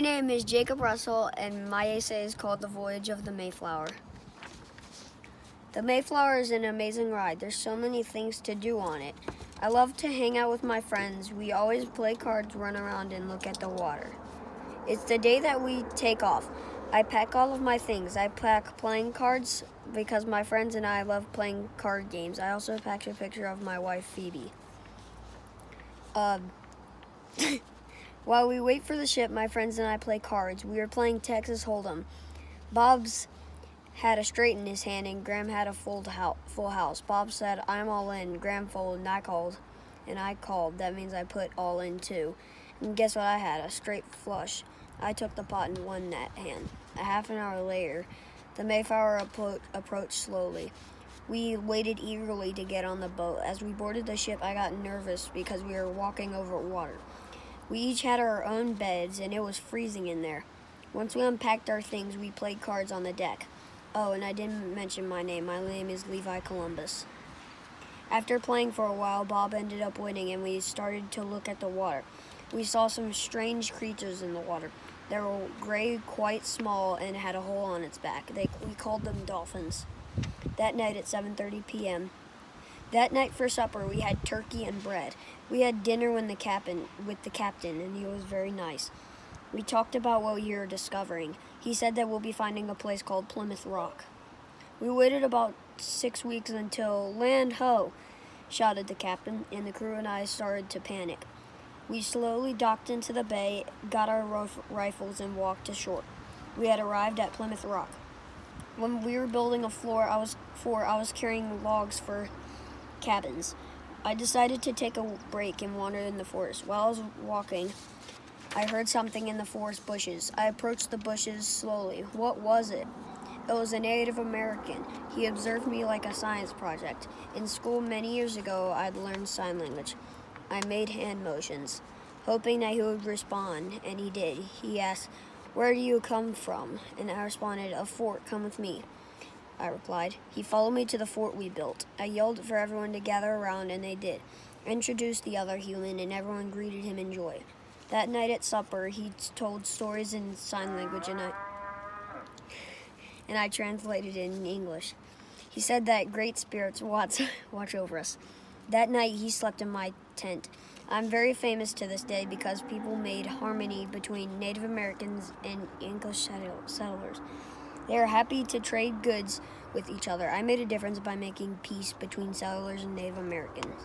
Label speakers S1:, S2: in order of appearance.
S1: My name is Jacob Russell, and my essay is called The Voyage of the Mayflower. The Mayflower is an amazing ride. There's so many things to do on it. I love to hang out with my friends. We always play cards, run around, and look at the water. It's the day that we take off. I pack all of my things. I pack playing cards because my friends and I love playing card games. I also packed a picture of my wife, Phoebe. While we wait for the ship, my friends and I play cards. We were playing Texas Hold'em. Bob's had a straight in his hand, and Graham had a full house. Bob said, "I'm all in." Graham folded, and I called. That means I put all in too. And guess what I had? A straight flush. I took the pot and won that hand. A half an hour later, the Mayflower approached slowly. We waited eagerly to get on the boat. As we boarded the ship, I got nervous because we were walking over water. We each had our own beds, and it was freezing in there. Once we unpacked our things, we played cards on the deck. Oh, and I didn't mention my name. My name is Levi Columbus. After playing for a while, Bob ended up winning, and we started to look at the water. We saw some strange creatures in the water. They were gray, quite small, and had a hole on its back. We called them dolphins. That night at 7:30 p.m., That night for supper, we had turkey and bread. We had dinner with the captain, and he was very nice. We talked about what we were discovering. He said that we'll be finding a place called Plymouth Rock. We waited about 6 weeks until "Land ho!" shouted the captain, and the crew and I started to panic. We slowly docked into the bay, got our rifles, and walked to shore. We had arrived at Plymouth Rock. When we were building a floor, I was carrying logs for cabins. I decided to take a break and wander in the forest. While I was walking, I heard something in the forest bushes. I approached the bushes slowly. What was it? It was a Native American. He observed me like a science project. In school many years ago, I'd learned sign language. I made hand motions, hoping that he would respond, and he did. He asked, "Where do you come from?" And I responded, "A fort, come with me," I replied. He followed me to the fort we built. I yelled for everyone to gather around, and they did. I introduced the other human, and everyone greeted him in joy. That night at supper, he told stories in sign language, and I translated it in English. He said that great spirits watch over us. That night, he slept in my tent. I'm very famous to this day because people made harmony between Native Americans and English settlers. They are happy to trade goods with each other. I made a difference by making peace between settlers and Native Americans.